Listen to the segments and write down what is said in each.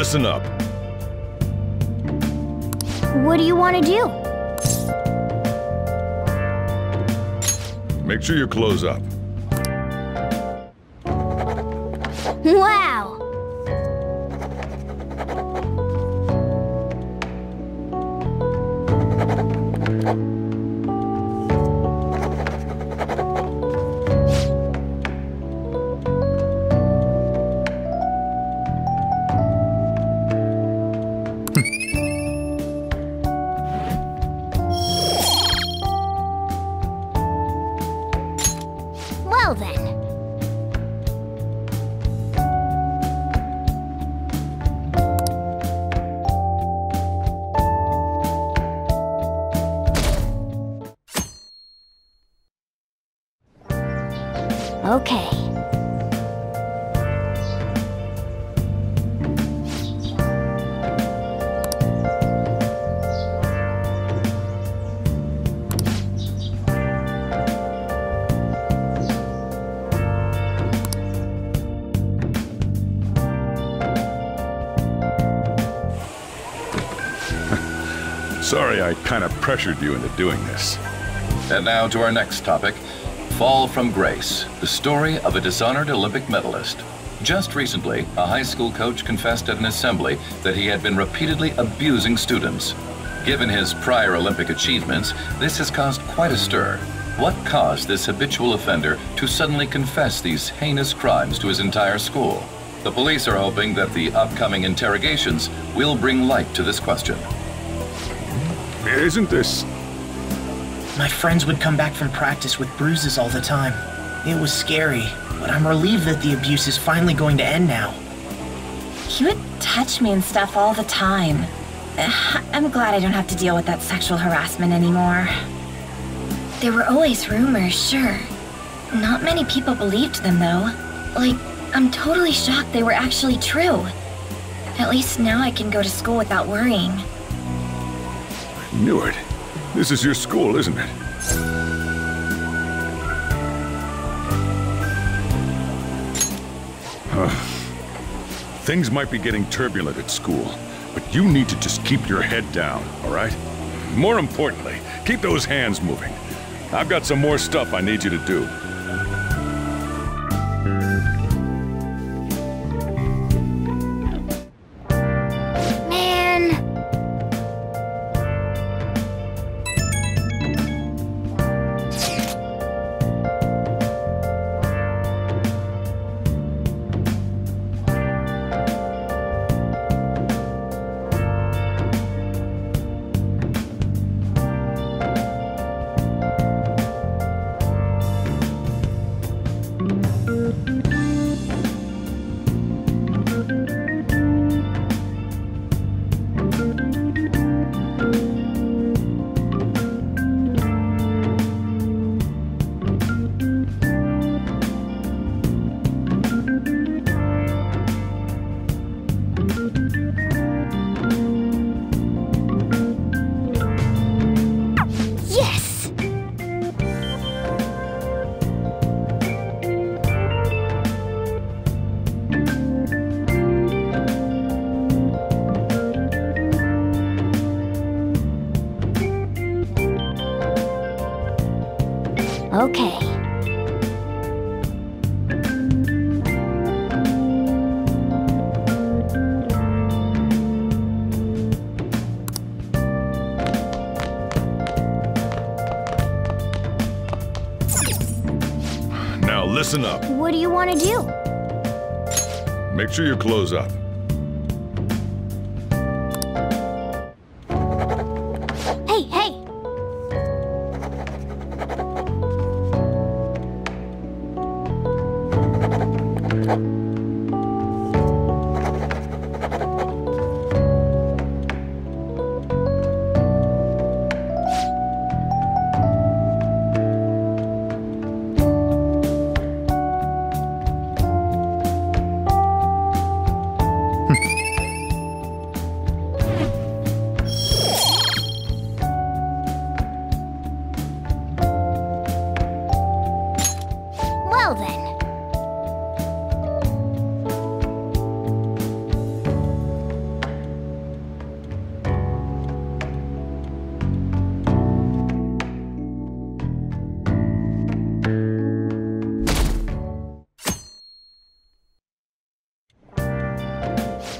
listen up. What do you want to do? Make sure your clothes up. Wow! Well then. Okay. Sorry I kind of pressured you into doing this. And now to our next topic, Fall from Grace, the story of a dishonored Olympic medalist. Just recently, a high school coach confessed at an assembly that he had been repeatedly abusing students. Given his prior Olympic achievements, this has caused quite a stir. What caused this habitual offender to suddenly confess these heinous crimes to his entire school? The police are hoping that the upcoming interrogations will bring light to this question. Isn't this... My friends would come back from practice with bruises all the time. It was scary, but I'm relieved that the abuse is finally going to end now. He would touch me and stuff all the time. I'm glad I don't have to deal with that sexual harassment anymore. There were always rumors, sure. Not many people believed them, though. Like, I'm totally shocked they were actually true. At least now I can go to school without worrying. I knew it. This is your school, isn't it? Things might be getting turbulent at school, but you need to just keep your head down, all right? More importantly, keep those hands moving. I've got some more stuff I need you to do. Okay. Now listen up. What do you want to do? Make sure your clothes up. Hey, hey!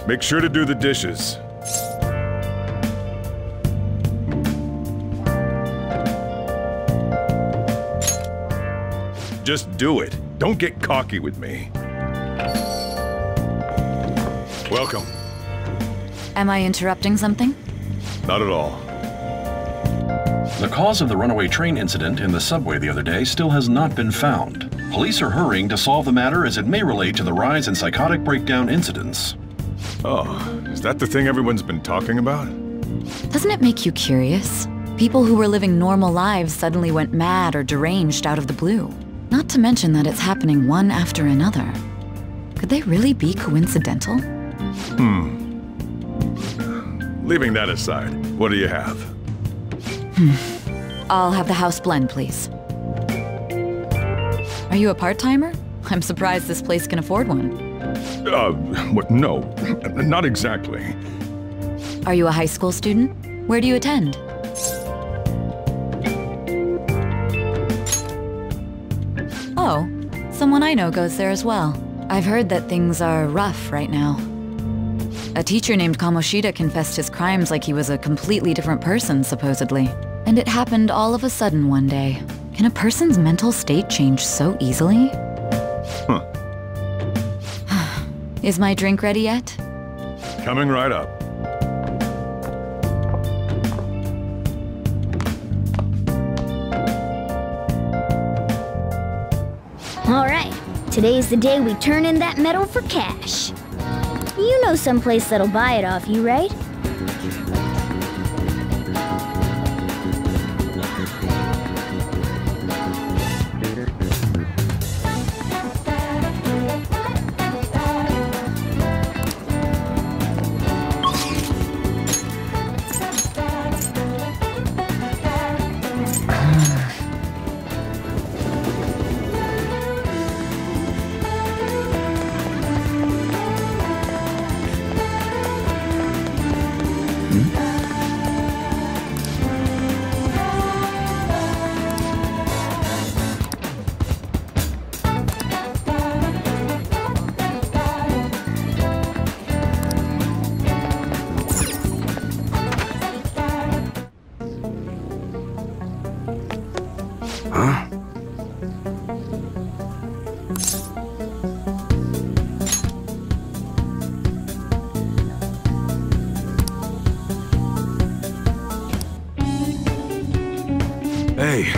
Make sure to do the dishes. Just do it. Don't get cocky with me. Welcome. Am I interrupting something? Not at all. The cause of the runaway train incident in the subway the other day still has not been found. Police are hurrying to solve the matter as it may relate to the rise in psychotic breakdown incidents. Oh, is that the thing everyone's been talking about? Doesn't it make you curious? People who were living normal lives suddenly went mad or deranged out of the blue. Not to mention that it's happening one after another. Could they really be coincidental? Leaving that aside, what do you have? I'll have the house blend, please. Are you a part-timer? I'm surprised this place can afford one. What? No, not exactly. Are you a high school student? Where do you attend? Oh, someone I know goes there as well. I've heard that things are rough right now. A teacher named Kamoshida confessed his crimes like he was a completely different person, supposedly. And it happened all of a sudden one day. Can a person's mental state change so easily? Huh. Is my drink ready yet? Coming right up. All right, today's the day we turn in that metal for cash. You know someplace that'll buy it off you, right? Hey.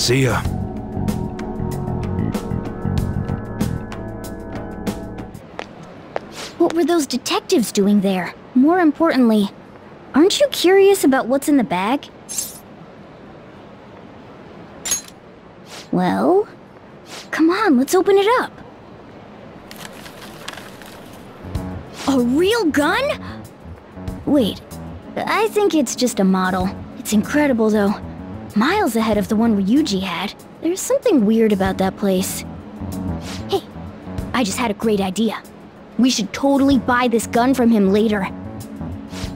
See ya. What were those detectives doing there? More importantly, aren't you curious about what's in the bag? Well, come on, let's open it up. A real gun? Wait, I think it's just a model. It's incredible though. Miles ahead of the one Ryuji had. There's something weird about that place. Hey, I just had a great idea. We should totally buy this gun from him later.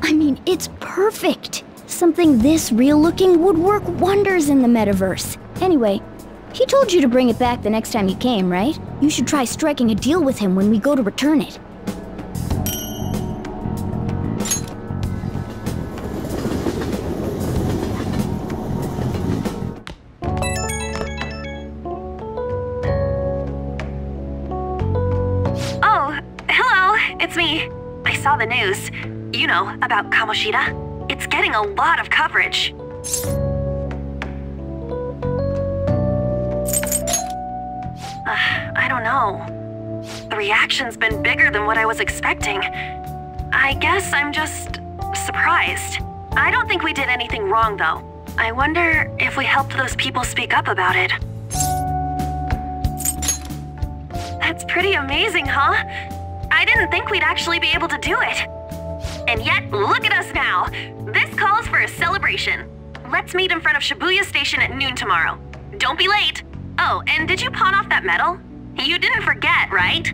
I mean, it's perfect. Something this real-looking would work wonders in the metaverse. Anyway, he told you to bring it back the next time you came, right? You should try striking a deal with him when we go to return it. It's me. I saw the news. You know, about Kamoshida. It's getting a lot of coverage. I don't know. The reaction's been bigger than what I was expecting. I guess I'm just surprised. I don't think we did anything wrong, though. I wonder if we helped those people speak up about it. That's pretty amazing, huh? I didn't think we'd actually be able to do it. And yet, look at us now. This calls for a celebration. Let's meet in front of Shibuya Station at noon tomorrow. Don't be late. Oh, and did you pawn off that medal? You didn't forget, right?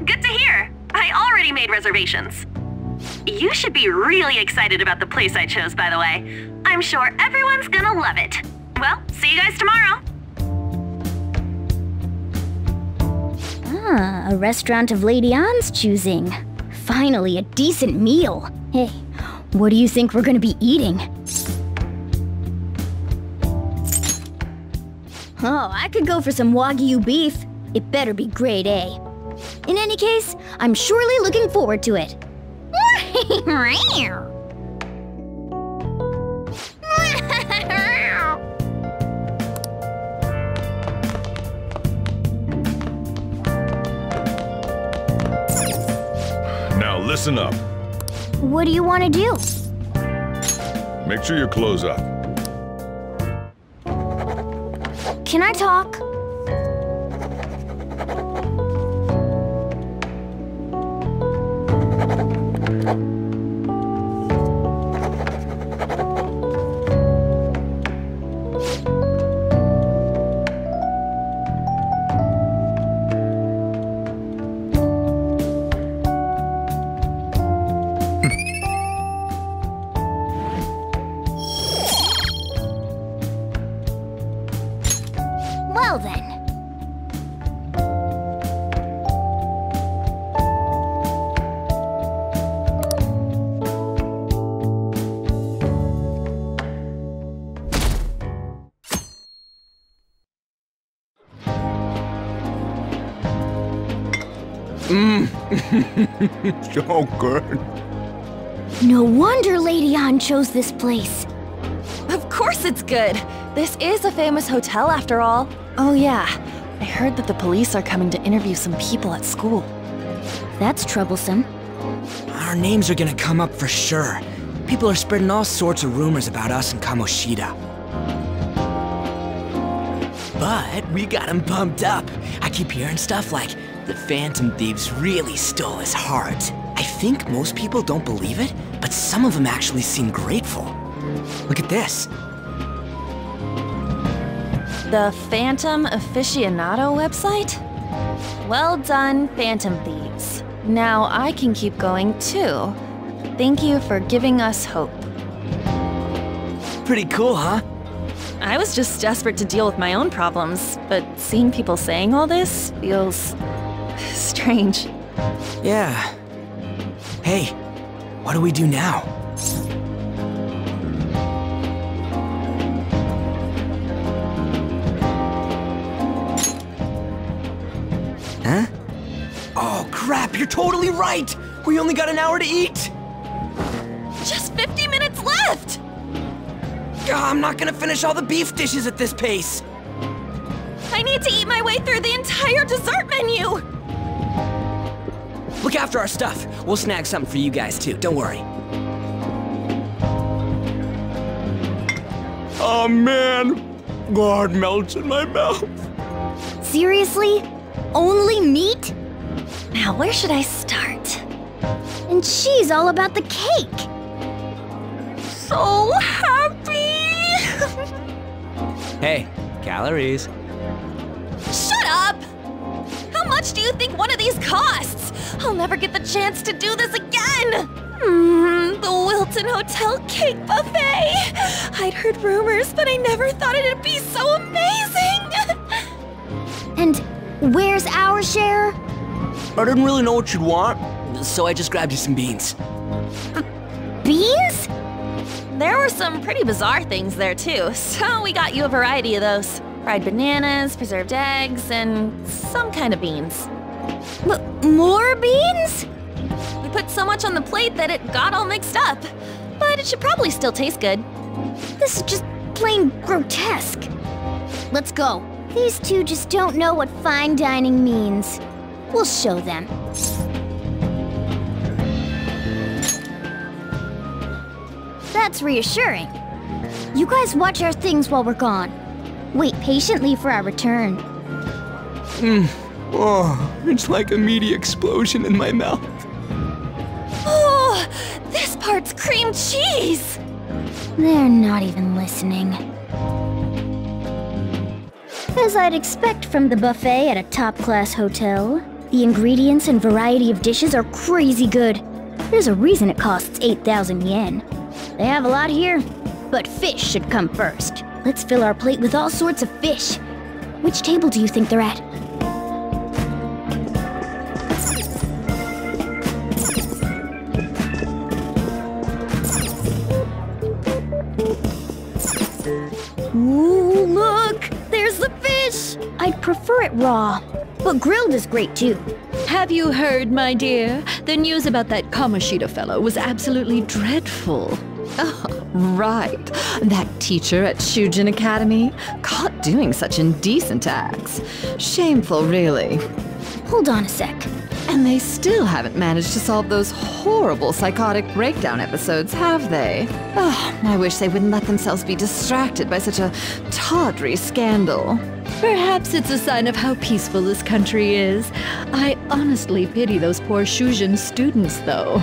Good to hear. I already made reservations. You should be really excited about the place I chose, by the way. I'm sure everyone's gonna love it. Well, see you guys tomorrow. Ah, a restaurant of Lady Ann's choosing. Finally, a decent meal. Hey, what do you think we're gonna be eating? Oh, I could go for some Wagyu beef. It better be grade A. In any case, I'm surely looking forward to it. Now listen up. What do you want to do? Make sure your clothes up. Can I talk? Well then. So good. No wonder Lady Ann chose this place. Of course it's good. This is a famous hotel after all. Oh yeah, I heard that the police are coming to interview some people at school. That's troublesome. Our names are gonna come up for sure. People are spreading all sorts of rumors about us and Kamoshida. But we got him pumped up. I keep hearing stuff like, the Phantom Thieves really stole his heart. I think most people don't believe it, but some of them actually seem grateful. Look at this. The Phantom Aficionado website? Well done, Phantom Thieves. Now I can keep going too. Thank you for giving us hope. Pretty cool, huh? I was just desperate to deal with my own problems, but seeing people saying all this feels strange. Yeah. Hey, what do we do now? Huh? Oh crap, you're totally right! We only got an hour to eat! Just 50 minutes left! I'm not gonna finish all the beef dishes at this pace. I need to eat my way through the entire dessert menu! Look after our stuff. We'll snag something for you guys too, don't worry. Oh man, God melts in my mouth. Seriously? Only meat? Now, where should I start? And she's all about the cake. So happy! Hey, calories. Shut up! How much do you think one of these costs? I'll never get the chance to do this again! The Wilton Hotel Cake Buffet! I'd heard rumors, but I never thought it'd be so amazing! And where's our share? I didn't really know what you'd want, so I just grabbed you some beans. Beans? There were some pretty bizarre things there too, so we got you a variety of those. Fried bananas, preserved eggs, and some kind of beans. More beans? We put so much on the plate that it got all mixed up. But it should probably still taste good. This is just plain grotesque. Let's go. These two just don't know what fine dining means. We'll show them. That's reassuring. You guys watch our things while we're gone. Wait patiently for our return. Oh, it's like a meaty explosion in my mouth. Oh, this part's cream cheese! They're not even listening. As I'd expect from the buffet at a top-class hotel, the ingredients and variety of dishes are crazy good. There's a reason it costs 8,000 yen. They have a lot here, but fish should come first. Let's fill our plate with all sorts of fish. Which table do you think they're at? Ooh, look! There's the fish! I'd prefer it raw, but grilled is great too. Have you heard, my dear? The news about that Kamoshida fellow was absolutely dreadful. Oh, right. That teacher at Shujin Academy? Caught doing such indecent acts. Shameful, really. Hold on a sec. And they still haven't managed to solve those horrible psychotic breakdown episodes, have they? Oh, I wish they wouldn't let themselves be distracted by such a tawdry scandal. Perhaps it's a sign of how peaceful this country is. I honestly pity those poor Shujin students, though.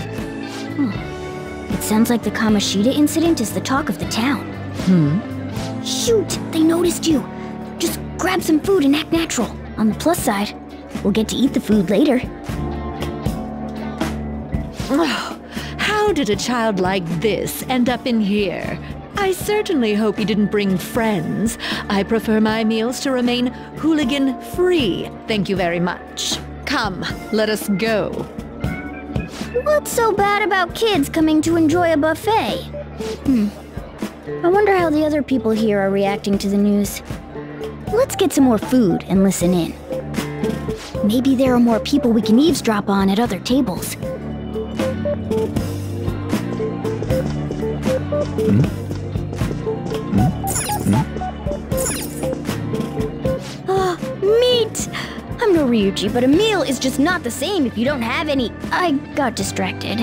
It sounds like the Kamoshida incident is the talk of the town. Shoot! They noticed you! Just grab some food and act natural. On the plus side, we'll get to eat the food later. Oh, how did a child like this end up in here? I certainly hope he didn't bring friends. I prefer my meals to remain hooligan-free. Thank you very much. Come, let us go. What's so bad about kids coming to enjoy a buffet? I wonder how the other people here are reacting to the news. Let's get some more food and listen in. Maybe there are more people we can eavesdrop on at other tables. Meat! I'm no Ryuji, but a meal is just not the same if you don't have any. I got distracted.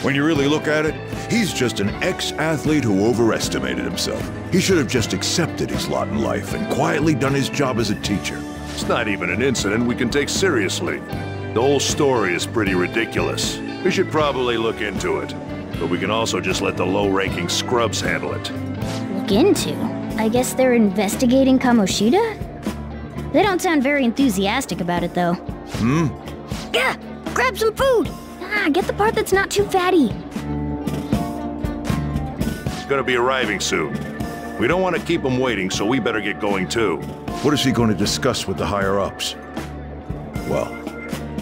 When you really look at it, he's just an ex-athlete who overestimated himself. He should have just accepted his lot in life and quietly done his job as a teacher. It's not even an incident we can take seriously. The whole story is pretty ridiculous. We should probably look into it. But we can also just let the low-ranking scrubs handle it. Look into? I guess they're investigating Kamoshida? They don't sound very enthusiastic about it, though. Yeah, grab some food! Get the part that's not too fatty. He's gonna be arriving soon. We don't want to keep him waiting, so we better get going too. What is he going to discuss with the higher-ups? Well,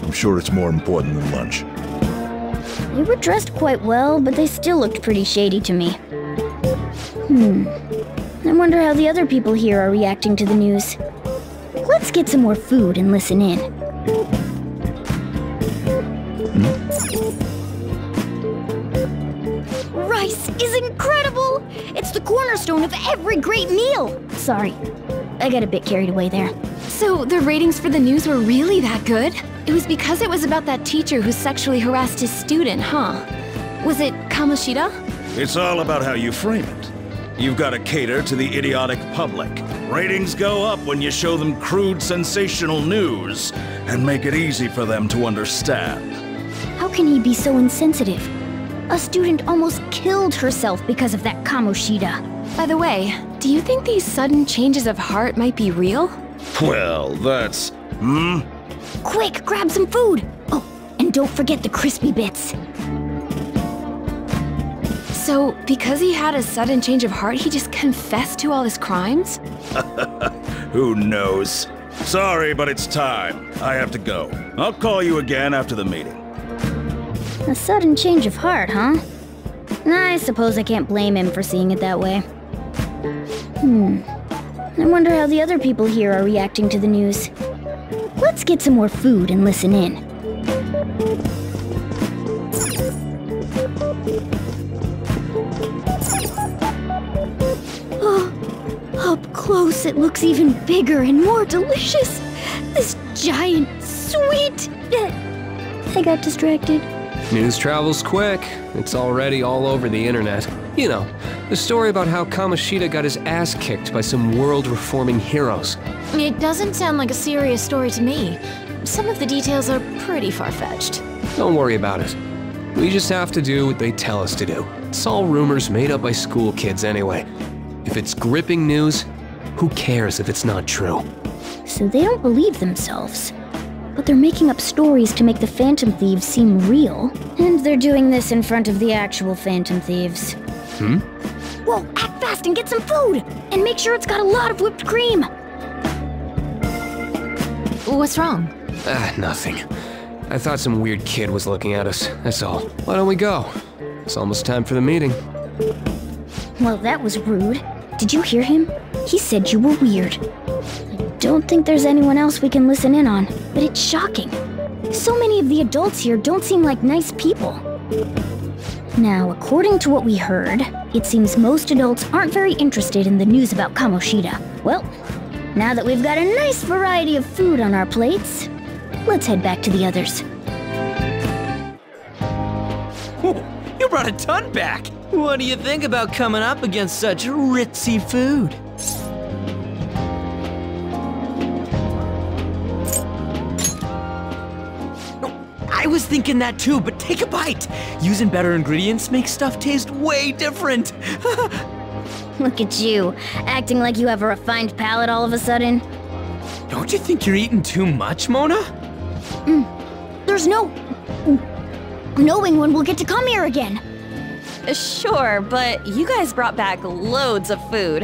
I'm sure it's more important than lunch. They were dressed quite well, but they still looked pretty shady to me. I wonder how the other people here are reacting to the news. Let's get some more food and listen in. rice is incredible! It's the cornerstone of every great meal! Sorry, I got a bit carried away there. So the ratings for the news were really that good? It was because it was about that teacher who sexually harassed his student, huh? Was it Kamoshida? It's all about how you frame it. You've got to cater to the idiotic public. Ratings go up when you show them crude, sensational news and make it easy for them to understand. How can he be so insensitive? A student almost killed herself because of that Kamoshida. By the way, do you think these sudden changes of heart might be real? Well, that's... Quick, grab some food! Oh, and don't forget the crispy bits. So, because he had a sudden change of heart, he just confessed to all his crimes? Who knows? Sorry, but it's time. I have to go. I'll call you again after the meeting. A sudden change of heart, huh? I suppose I can't blame him for seeing it that way. I wonder how the other people here are reacting to the news. Let's get some more food and listen in. Oh, up close it looks even bigger and more delicious. This giant, sweet... I got distracted. News travels quick. It's already all over the internet. You know, the story about how Kamoshida got his ass kicked by some world-reforming heroes. It doesn't sound like a serious story to me. Some of the details are pretty far-fetched. Don't worry about it. We just have to do what they tell us to do. It's all rumors made up by school kids anyway. If it's gripping news, who cares if it's not true? So they don't believe themselves. But they're making up stories to make the Phantom Thieves seem real. And they're doing this in front of the actual Phantom Thieves. Whoa, act fast and get some food! And make sure it's got a lot of whipped cream! What's wrong? Nothing. I thought some weird kid was looking at us, that's all. Why don't we go? It's almost time for the meeting. Well, that was rude. Did you hear him? He said you were weird. I don't think there's anyone else we can listen in on, but it's shocking. So many of the adults here don't seem like nice people. Now, according to what we heard, it seems most adults aren't very interested in the news about Kamoshida. Well, now that we've got a nice variety of food on our plates, let's head back to the others. Ooh, you brought a ton back! What do you think about coming up against such ritzy food? I was thinking that too, but take a bite! Using better ingredients makes stuff taste way different! Look at you, acting like you have a refined palate all of a sudden. Don't you think you're eating too much, Mona? There's no... knowing when we'll get to come here again. Sure, but you guys brought back loads of food.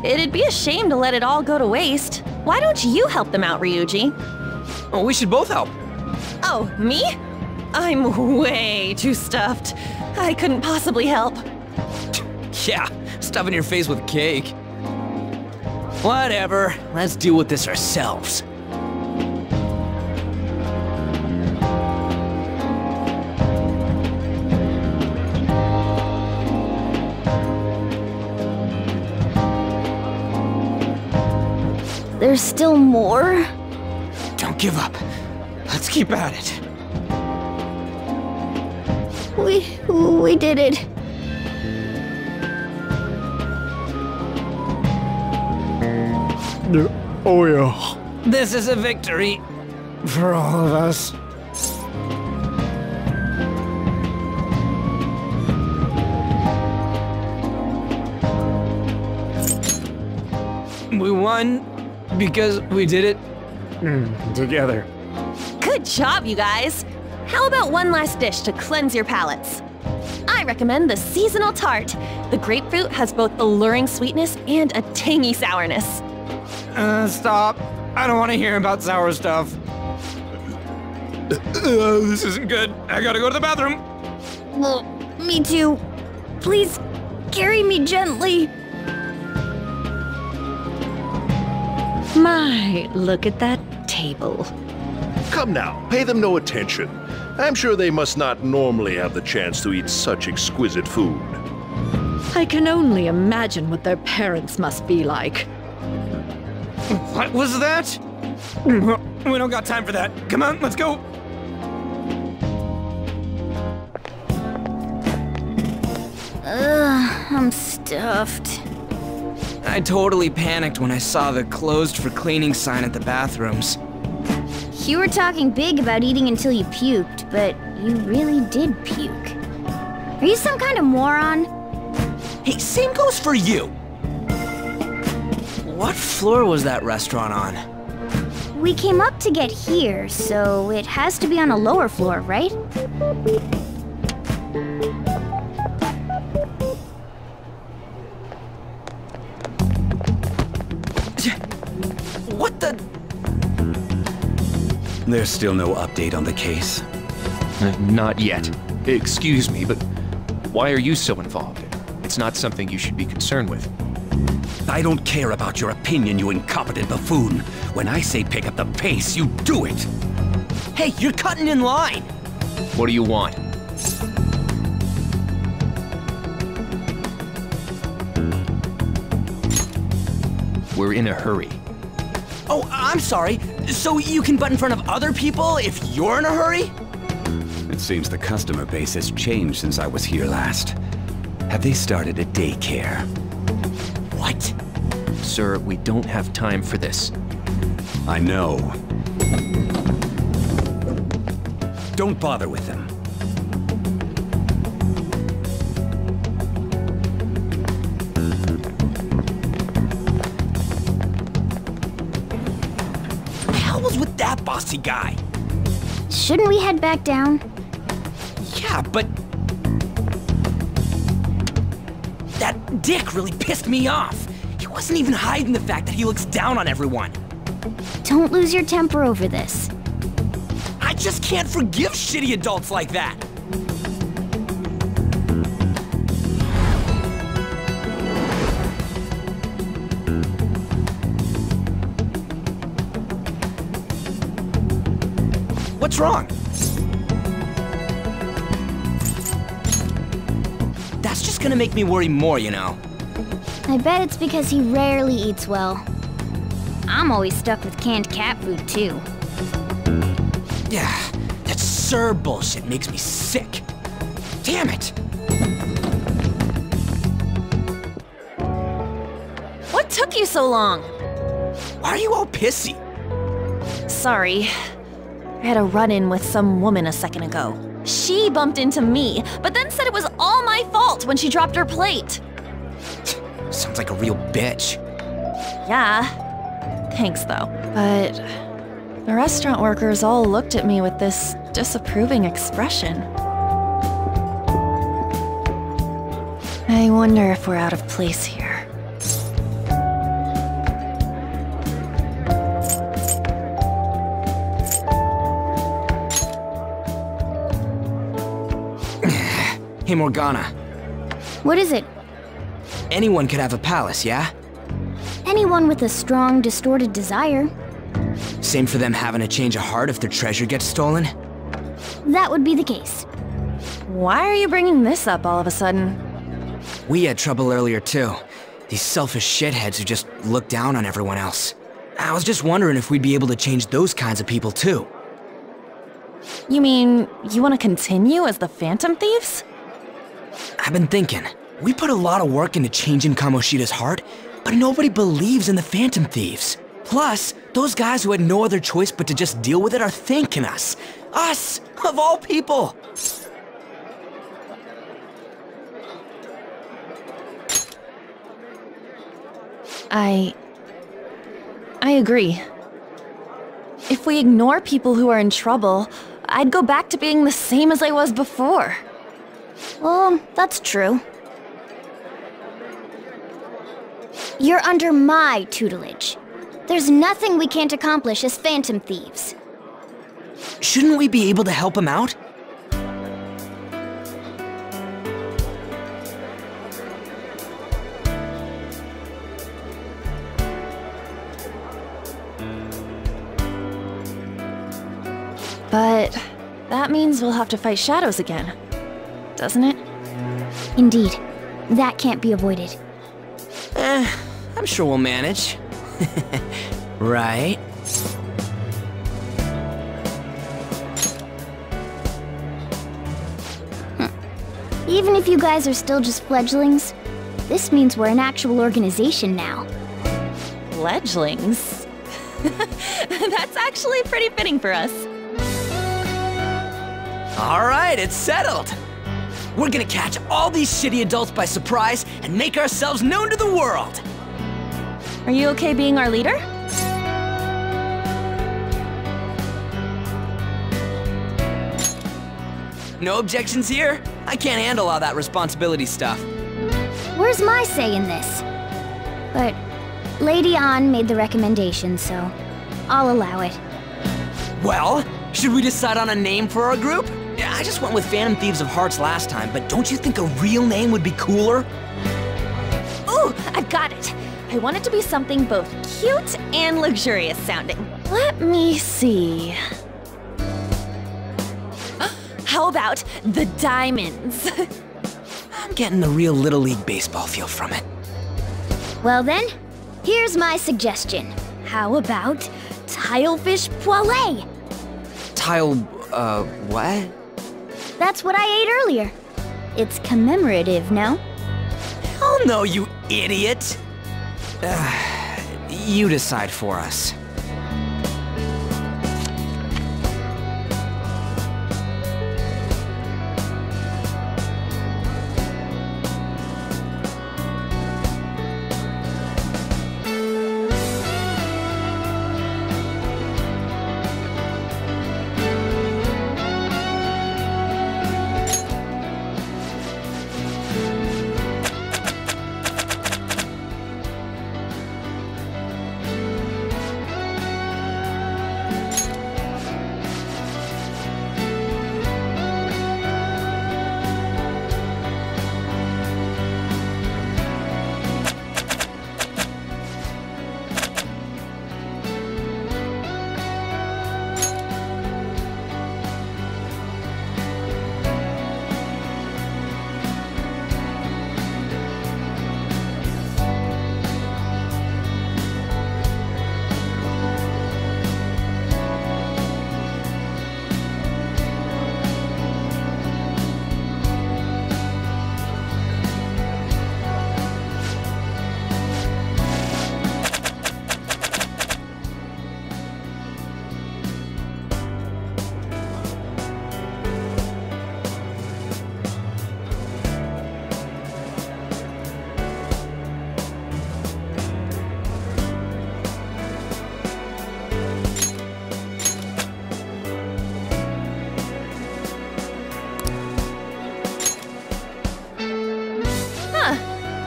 It'd be a shame to let it all go to waste. Why don't you help them out, Ryuji? Oh, we should both help. Oh, me? I'm way too stuffed. I couldn't possibly help. Yeah, stuffing your face with cake. Whatever, let's deal with this ourselves. There's still more? Don't give up. Let's keep at it. We did it. Oh yeah. This is a victory for all of us. We won because we did it together. Good job, you guys. How about one last dish to cleanse your palates? I recommend the seasonal tart. The grapefruit has both alluring sweetness and a tangy sourness. Stop. I don't want to hear about sour stuff. This isn't good. I gotta go to the bathroom. Well, me too. Please, carry me gently. My, look at that table. Come now, pay them no attention. I'm sure they must not normally have the chance to eat such exquisite food. I can only imagine what their parents must be like. What was that? We don't got time for that. Come on, let's go. I'm stuffed. I totally panicked when I saw the closed for cleaning sign at the bathrooms. You were talking big about eating until you puked, but you really did puke. Are you some kind of moron? Hey, same goes for you! What floor was that restaurant on? We came up to get here, so it has to be on a lower floor, right? What the? There's still no update on the case. Not yet. Excuse me, but why are you so involved? It's not something you should be concerned with. I don't care about your opinion, you incompetent buffoon. When I say pick up the pace, you do it! Hey, you're cutting in line! What do you want? We're in a hurry. Oh, I'm sorry. So you can butt in front of other people if you're in a hurry? It seems the customer base has changed since I was here last. Have they started a daycare? What? Sir, we don't have time for this. I know. Don't bother with them. What the hell was with that bossy guy? Shouldn't we head back down? Yeah, but... that dick really pissed me off. He wasn't even hiding the fact that he looks down on everyone. Don't lose your temper over this. I just can't forgive shitty adults like that. What's wrong? That's just gonna make me worry more, you know. I bet it's because he rarely eats well. I'm always stuck with canned cat food, too. Yeah, that Sir bullshit makes me sick. Damn it! What took you so long? Why are you all pissy? Sorry. I had a run-in with some woman a second ago. She bumped into me, but then said it was all my fault when she dropped her plate. Sounds like a real bitch. Yeah. Thanks, though. But the restaurant workers all looked at me with this disapproving expression. I wonder if we're out of place here. Hey, Morgana. What is it? Anyone could have a palace, yeah? Anyone with a strong, distorted desire. Same for them having a change of heart if their treasure gets stolen? That would be the case. Why are you bringing this up all of a sudden? We had trouble earlier, too. These selfish shitheads who just look down on everyone else. I was just wondering if we'd be able to change those kinds of people, too. You mean, you want to continue as the Phantom Thieves? I've been thinking. We put a lot of work into changing Kamoshida's heart, but nobody believes in the Phantom Thieves. Plus, those guys who had no other choice but to just deal with it are thanking us. Us, of all people! I agree. If we ignore people who are in trouble, I'd go back to being the same as I was before. Well, that's true. You're under my tutelage. There's nothing we can't accomplish as Phantom Thieves. Shouldn't we be able to help him out? But that means we'll have to fight shadows again, doesn't it? Indeed. That can't be avoided. I'm sure we'll manage. Right? Even if you guys are still just fledglings, this means we're an actual organization now. Fledglings? That's actually pretty fitting for us. Alright, it's settled! We're gonna catch all these shitty adults by surprise and make ourselves known to the world! Are you okay being our leader? No objections here? I can't handle all that responsibility stuff. Where's my say in this? But Lady An made the recommendation, so I'll allow it. Well, should we decide on a name for our group? Yeah, I just went with Phantom Thieves of Hearts last time, but don't you think a real name would be cooler? Ooh, I've got it! I want it to be something both cute and luxurious sounding. Let me see. How about the Diamonds? I'm getting the real Little League Baseball feel from it. Well then, here's my suggestion. How about Tilefish Poêlée? What? That's what I ate earlier. It's commemorative, no? Oh no, you idiot! You decide for us.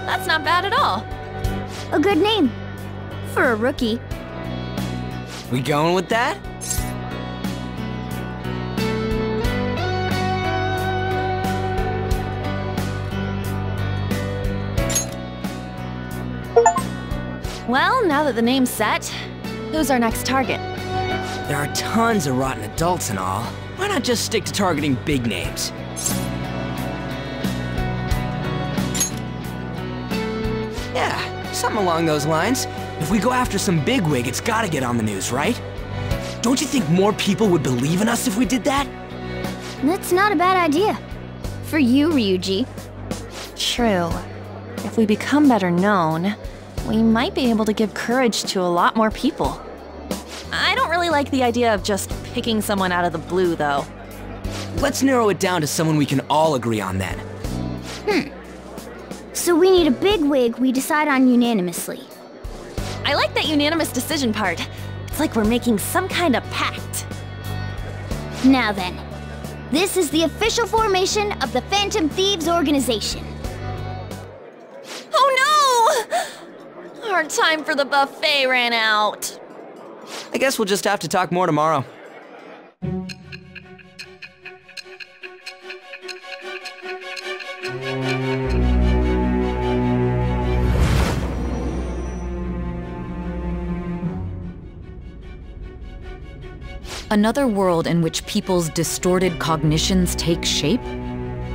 That's not bad at all. A good name. For a rookie. We going with that? Well, now that the name's set, who's our next target? There are tons of rotten adults and all. Why not just stick to targeting big names? Yeah, something along those lines. If we go after some bigwig, it's gotta get on the news, right? Don't you think more people would believe in us if we did that? That's not a bad idea. For you, Ryuji. True. If we become better known, we might be able to give courage to a lot more people. I don't really like the idea of just picking someone out of the blue, though. Let's narrow it down to someone we can all agree on then. So we need a bigwig we decide on unanimously. I like that unanimous decision part. It's like we're making some kind of pact. Now then, this is the official formation of the Phantom Thieves organization. Oh no! Our time for the buffet ran out. I guess we'll just have to talk more tomorrow. Another world in which people's distorted cognitions take shape?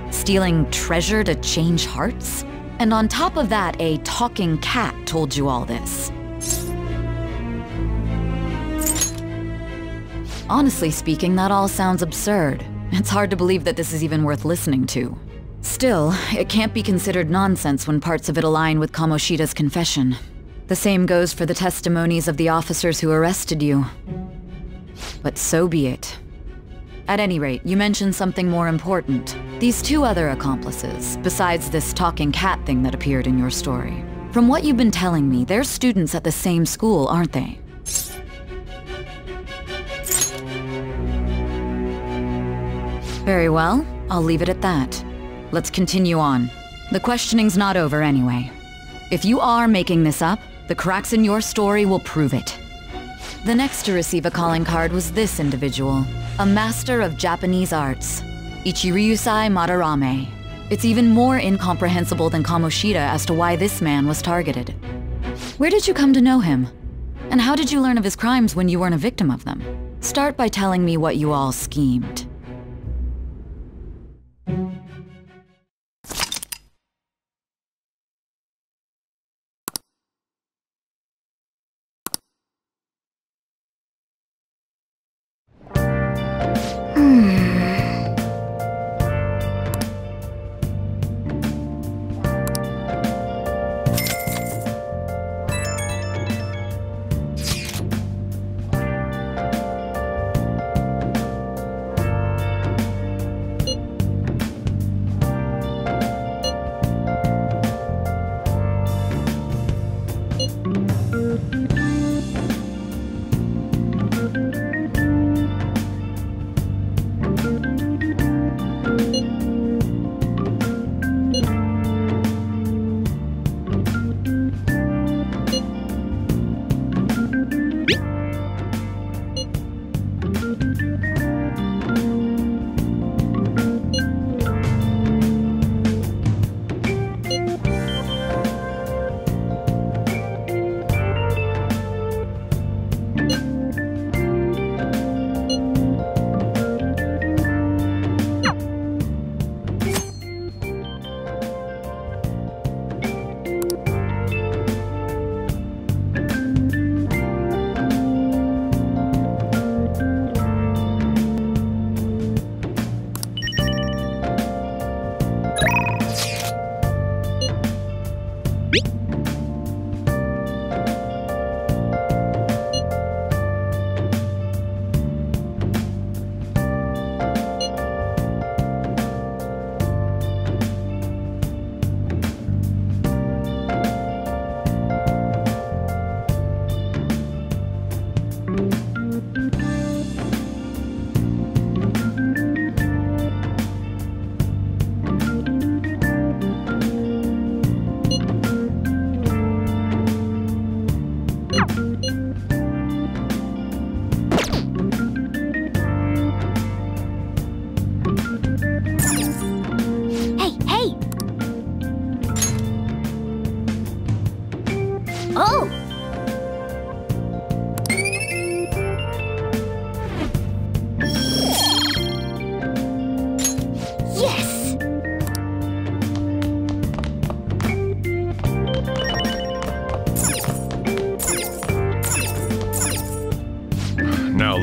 Stealing treasure to change hearts? And on top of that, a talking cat told you all this. Honestly speaking, that all sounds absurd. It's hard to believe that this is even worth listening to. Still, it can't be considered nonsense when parts of it align with Kamoshida's confession. The same goes for the testimonies of the officers who arrested you. But so be it. At any rate, you mentioned something more important. These two other accomplices, besides this talking cat thing that appeared in your story. From what you've been telling me, they're students at the same school, aren't they? Very well, I'll leave it at that. Let's continue on. The questioning's not over anyway. If you are making this up, the cracks in your story will prove it. The next to receive a calling card was this individual, a master of Japanese arts, Ichiryusai Madarame. It's even more incomprehensible than Kamoshida as to why this man was targeted. Where did you come to know him? And how did you learn of his crimes when you weren't a victim of them? Start by telling me what you all schemed.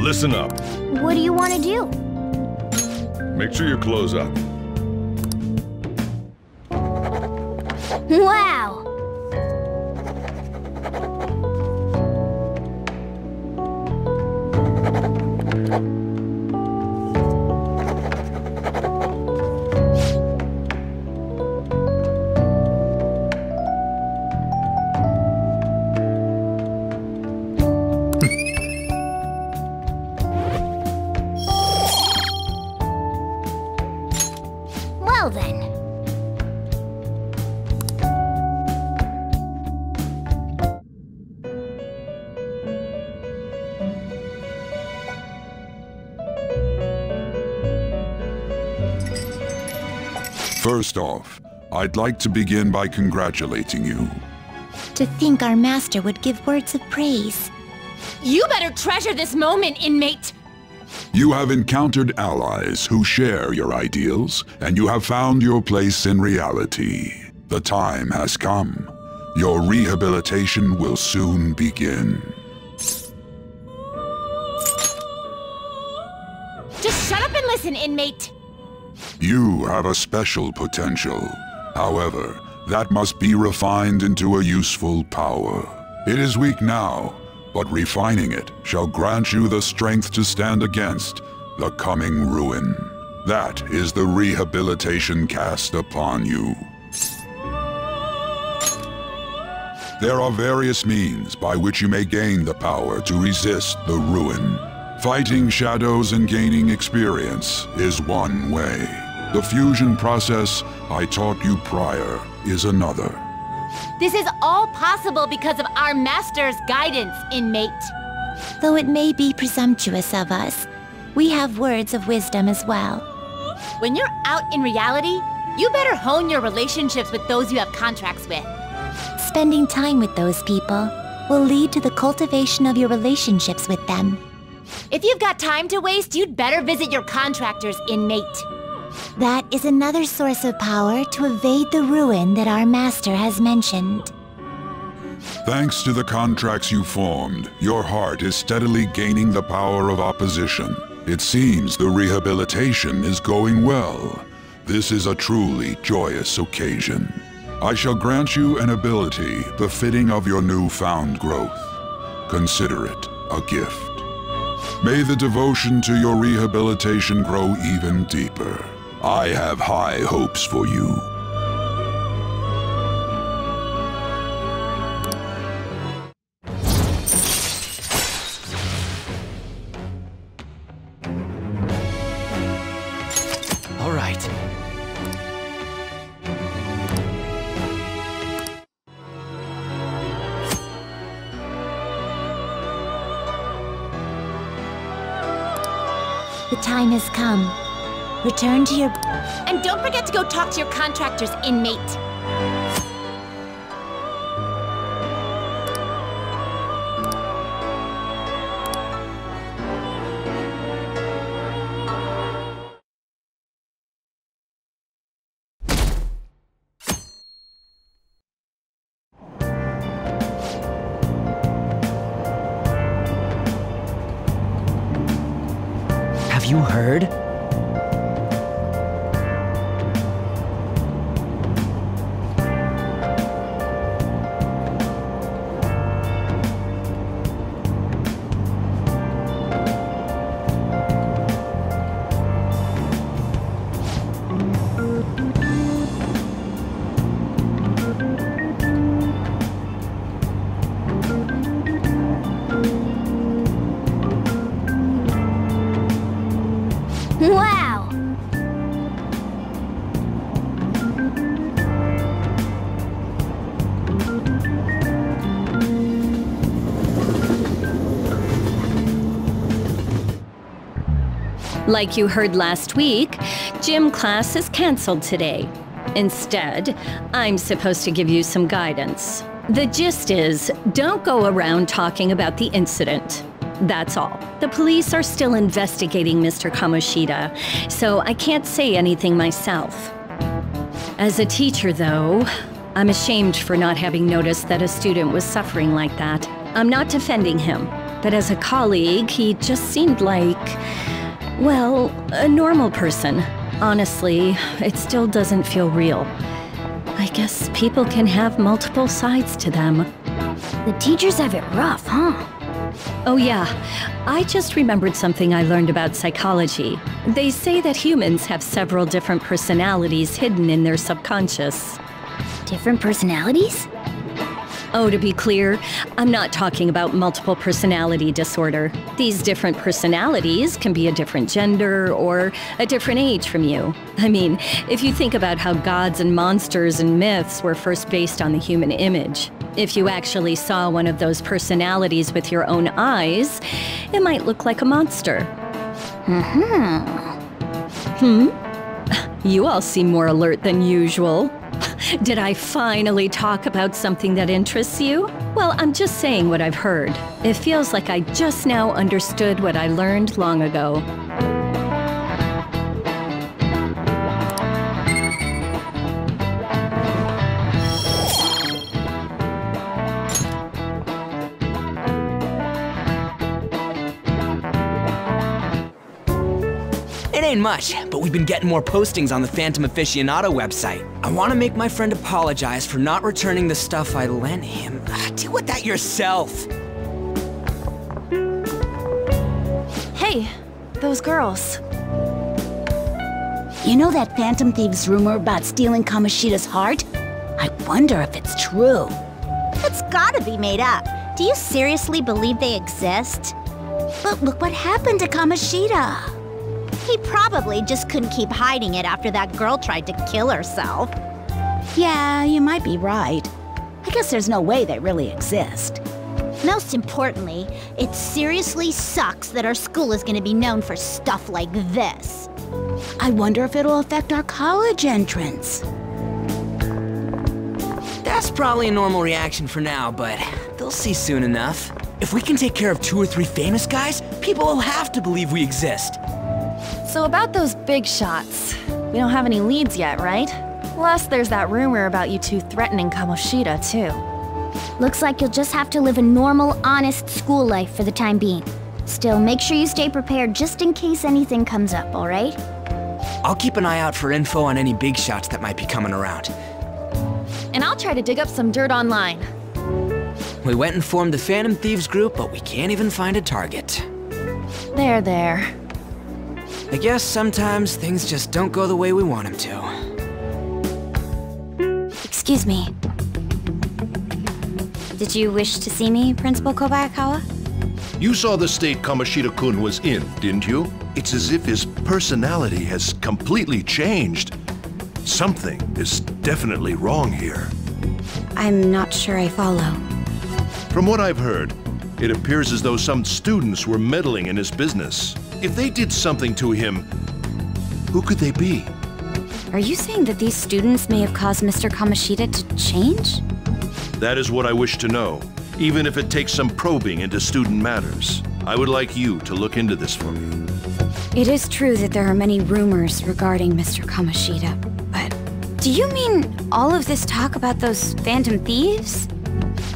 Listen up. What do you want to do? Make sure your clothes up. Wow! Well then. First off, I'd like to begin by congratulating you. To think our master would give words of praise. You better treasure this moment, inmate! You have encountered allies who share your ideals, and you have found your place in reality. The time has come. Your rehabilitation will soon begin. Just shut up and listen, inmate! You have a special potential. However, that must be refined into a useful power. It is weak now, but refining it shall grant you the strength to stand against the coming ruin. That is the rehabilitation cast upon you. There are various means by which you may gain the power to resist the ruin. Fighting shadows and gaining experience is one way. The fusion process I taught you prior is another. This is all possible because of our master's guidance, inmate. Though it may be presumptuous of us, we have words of wisdom as well. When you're out in reality, you better hone your relationships with those you have contracts with. Spending time with those people will lead to the cultivation of your relationships with them. If you've got time to waste, you'd better visit your contractors, inmate. That is another source of power to evade the ruin that our master has mentioned. Thanks to the contracts you formed, your heart is steadily gaining the power of opposition. It seems the rehabilitation is going well. This is a truly joyous occasion. I shall grant you an ability befitting of your newfound growth. Consider it a gift. May the devotion to your rehabilitation grow even deeper. I have high hopes for you. All right. The time has come. Return to your... And don't forget to go talk to your contractors, inmate. Have you heard? Wow! Like you heard last week, gym class is canceled today. Instead, I'm supposed to give you some guidance. The gist is, don't go around talking about the incident. That's all. The police are still investigating Mr. Kamoshida, so I can't say anything myself. As a teacher, though, I'm ashamed for not having noticed that a student was suffering like that. I'm not defending him, but as a colleague, he just seemed like, well, a normal person. Honestly, it still doesn't feel real. I guess people can have multiple sides to them. The teachers have it rough, huh? Oh yeah, I just remembered something I learned about psychology. They say that humans have several different personalities hidden in their subconscious. Different personalities? Oh, to be clear, I'm not talking about multiple personality disorder. These different personalities can be a different gender or a different age from you. I mean, if you think about how gods and monsters and myths were first based on the human image, if you actually saw one of those personalities with your own eyes, it might look like a monster. You all seem more alert than usual. Did I finally talk about something that interests you? Well, I'm just saying what I've heard. It feels like I just now understood what I learned long ago. It ain't much, but we've been getting more postings on the Phantom Aficionado website. I want to make my friend apologize for not returning the stuff I lent him. Deal with that yourself. Hey, those girls. You know that Phantom Thieves rumor about stealing Kamoshida's heart? I wonder if it's true. It's gotta be made up. Do you seriously believe they exist? But look what happened to Kamoshida. He probably just couldn't keep hiding it after that girl tried to kill herself. Yeah, you might be right. I guess there's no way they really exist. Most importantly, it seriously sucks that our school is gonna be known for stuff like this. I wonder if it'll affect our college entrance. That's probably a normal reaction for now, but they'll see soon enough. If we can take care of 2 or 3 famous guys, people will have to believe we exist. So about those big shots, we don't have any leads yet, right? Plus, there's that rumor about you two threatening Kamoshida, too. Looks like you'll just have to live a normal, honest school life for the time being. Still, make sure you stay prepared just in case anything comes up, alright? I'll keep an eye out for info on any big shots that might be coming around. And I'll try to dig up some dirt online. We went and formed the Phantom Thieves group, but we can't even find a target. There. I guess sometimes things just don't go the way we want them to. Excuse me. Did you wish to see me, Principal Kobayakawa? You saw the state Kamoshida-kun was in, didn't you? It's as if his personality has completely changed. Something is definitely wrong here. I'm not sure I follow. From what I've heard, it appears as though some students were meddling in his business. If they did something to him, who could they be? Are you saying that these students may have caused Mr. Kamoshida to change? That is what I wish to know, even if it takes some probing into student matters. I would like you to look into this for me. It is true that there are many rumors regarding Mr. Kamoshida, but do you mean all of this talk about those Phantom Thieves?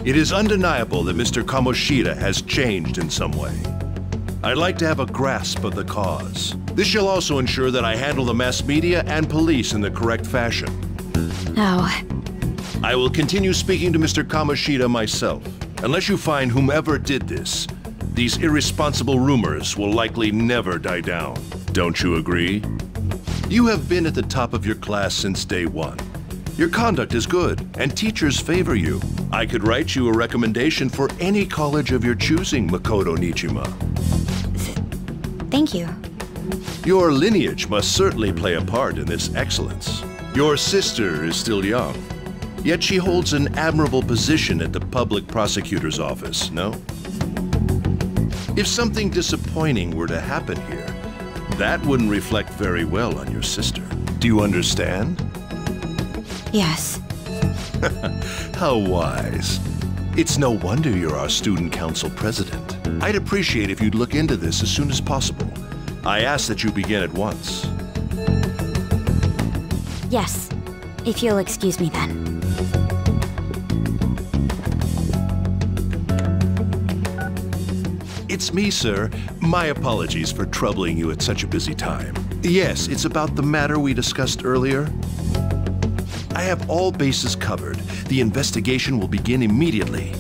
It is undeniable that Mr. Kamoshida has changed in some way. I'd like to have a grasp of the cause. This shall also ensure that I handle the mass media and police in the correct fashion. Oh. I will continue speaking to Mr. Kamoshida myself. Unless you find whomever did this, these irresponsible rumors will likely never die down. Don't you agree? You have been at the top of your class since day one. Your conduct is good, and teachers favor you. I could write you a recommendation for any college of your choosing, Makoto Nijima. Thank you. Your lineage must certainly play a part in this excellence. Your sister is still young, yet she holds an admirable position at the public prosecutor's office, no? If something disappointing were to happen here, that wouldn't reflect very well on your sister. Do you understand? Yes. How wise. It's no wonder you're our student council president. I'd appreciate if you'd look into this as soon as possible. I ask that you begin at once. Yes. If you'll excuse me then. It's me, sir. My apologies for troubling you at such a busy time. Yes, it's about the matter we discussed earlier. I have all bases covered. The investigation will begin immediately.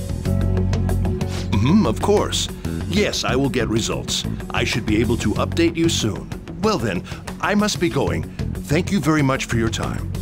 Of course. Yes, I will get results. I should be able to update you soon. Well then, I must be going. Thank you very much for your time.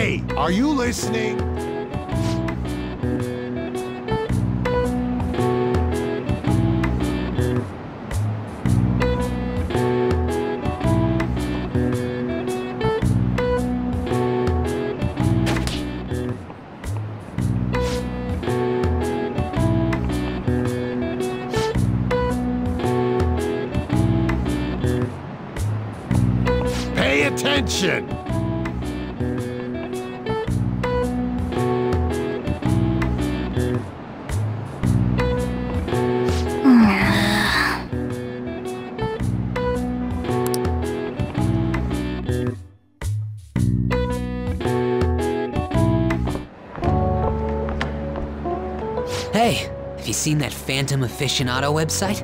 Hey, are you listening? Pay attention! Hey, have you seen that Phantom Aficionado website?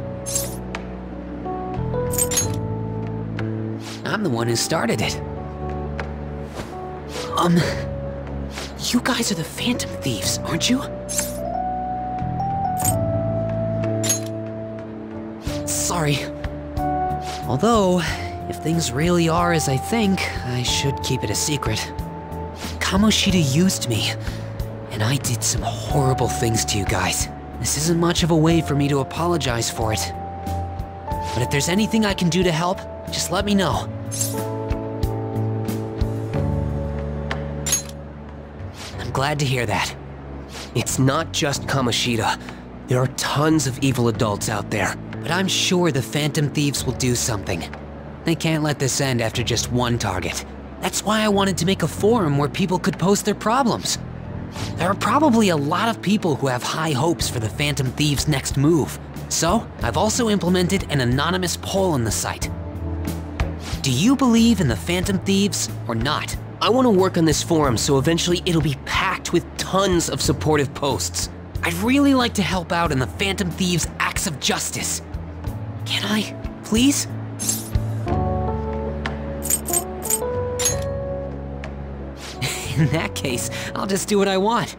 I'm the one who started it. You guys are the Phantom Thieves, aren't you? Sorry. Although, if things really are as I think, I should keep it a secret. Kamoshida used me, and I did some horrible things to you guys. This isn't much of a way for me to apologize for it. But if there's anything I can do to help, just let me know. I'm glad to hear that. It's not just Kamoshida. There are tons of evil adults out there. But I'm sure the Phantom Thieves will do something. They can't let this end after just one target. That's why I wanted to make a forum where people could post their problems. There are probably a lot of people who have high hopes for the Phantom Thieves' next move. So, I've also implemented an anonymous poll on the site. Do you believe in the Phantom Thieves or not? I want to work on this forum so eventually it'll be packed with tons of supportive posts. I'd really like to help out in the Phantom Thieves' acts of justice. Can I, please? In that case, I'll just do what I want.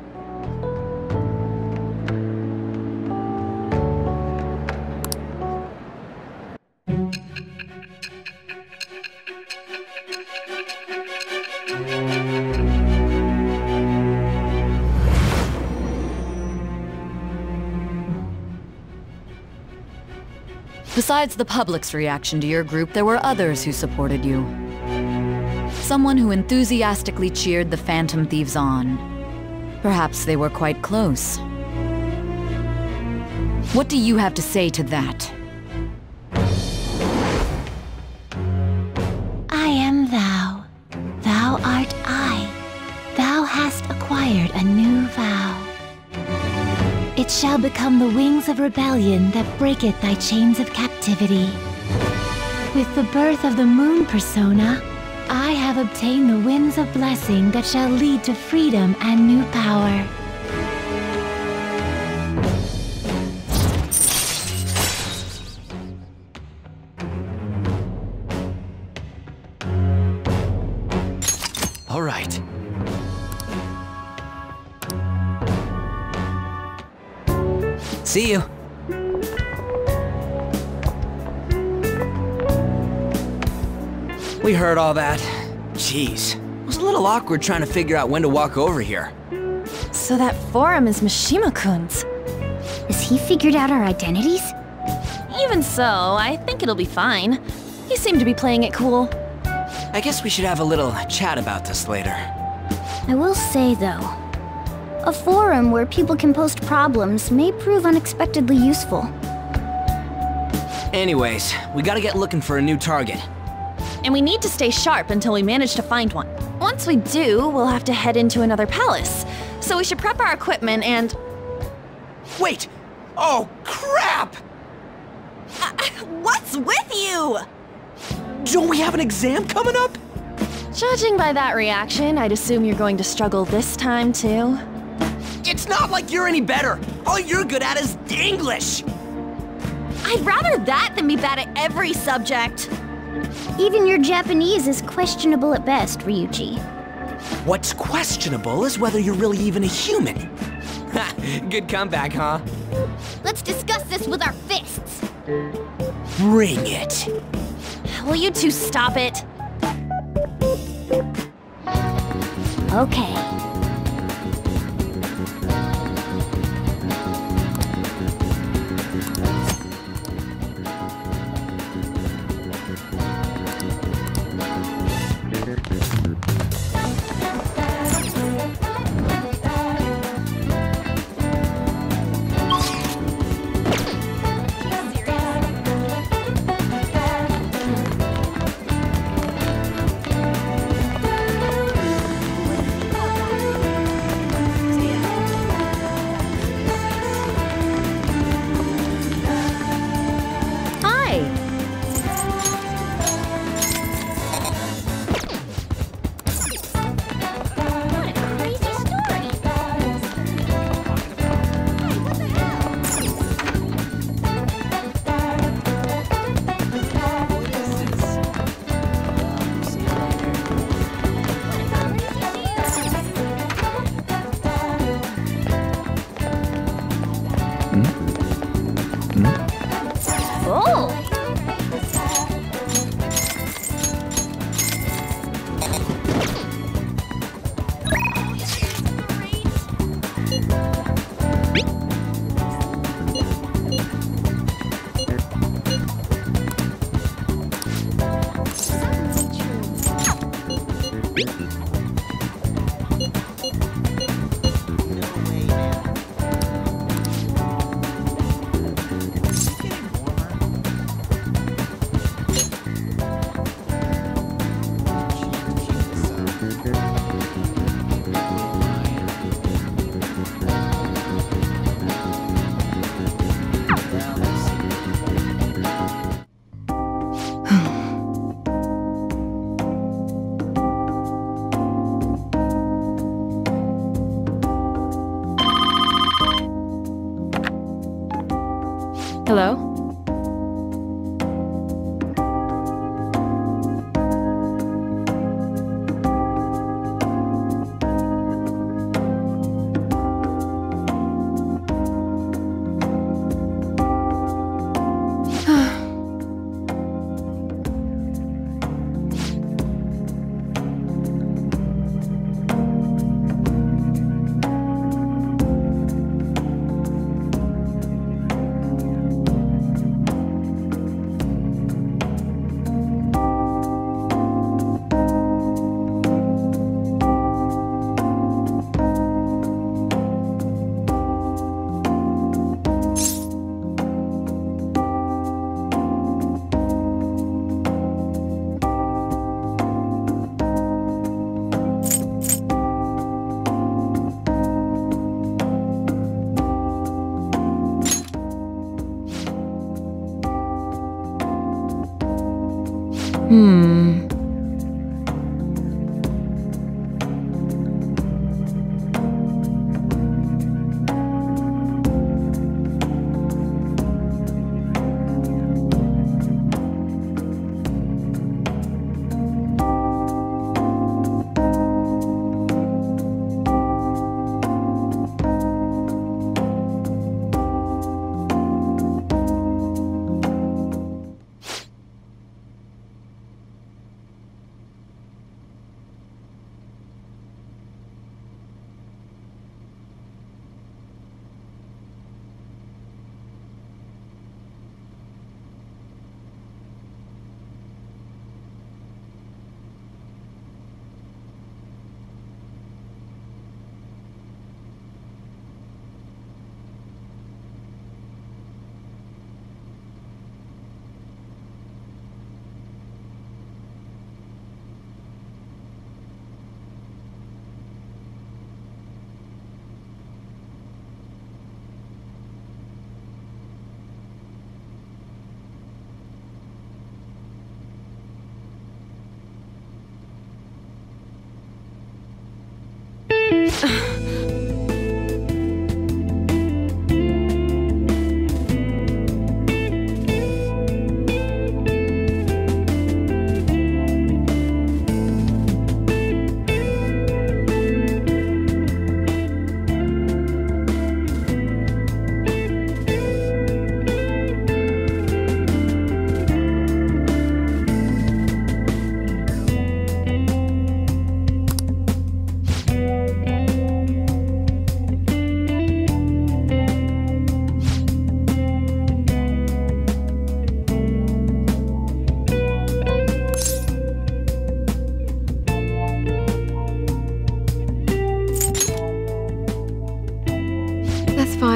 Besides the public's reaction to your group, there were others who supported you. Someone who enthusiastically cheered the Phantom Thieves on. Perhaps they were quite close. What do you have to say to that? I am thou. Thou art I. Thou hast acquired a new vow. It shall become the wings of rebellion that breaketh thy chains of captivity. With the birth of the moon persona, I have obtained the winds of blessing that shall lead to freedom and new power. All right. See you. We heard all that. Jeez. It was a little awkward trying to figure out when to walk over here. So that forum is Mishima-kun's. Has he figured out our identities? Even so, I think it'll be fine. He seemed to be playing it cool. I guess we should have a little chat about this later. I will say, though, a forum where people can post problems may prove unexpectedly useful. Anyways, we gotta get looking for a new target. And we need to stay sharp until we manage to find one. Once we do, we'll have to head into another palace. So we should prep our equipment and... Wait! Oh, crap! What's with you? Don't we have an exam coming up? Judging by that reaction, I'd assume you're going to struggle this time, too. It's not like you're any better. All you're good at is English. I'd rather that than be bad at every subject. Even your Japanese is questionable at best, Ryuji. What's questionable is whether you're really even a human. Ha! Good comeback, huh? Let's discuss this with our fists. Bring it. Will you two stop it? Okay. Hello?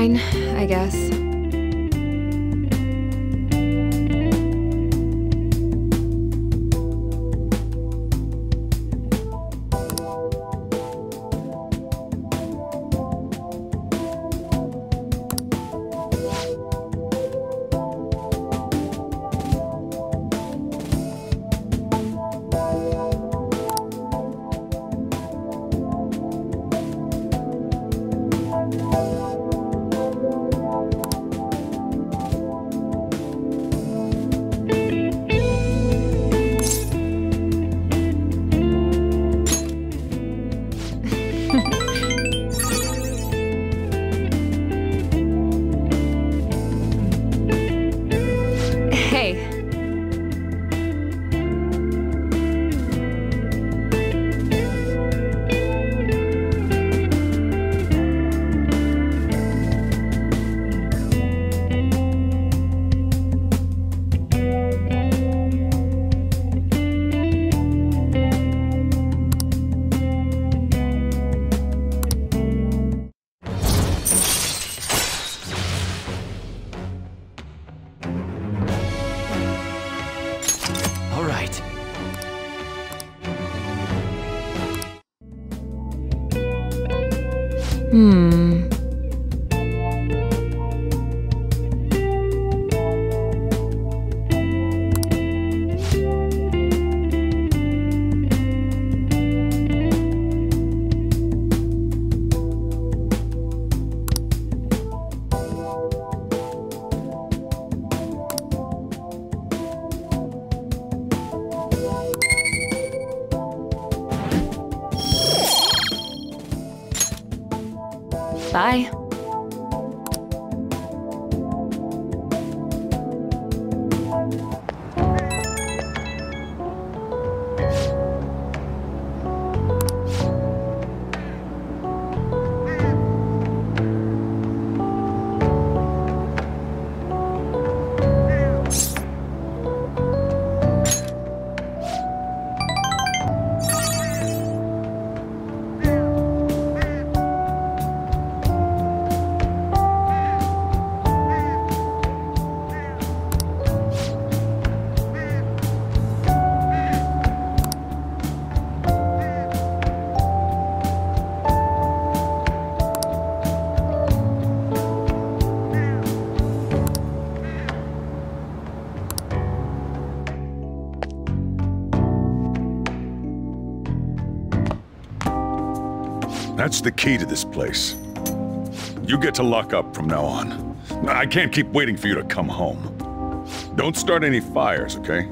Fine, I guess. Bye. That's the key to this place. You get to lock up from now on. I can't keep waiting for you to come home. Don't start any fires, okay?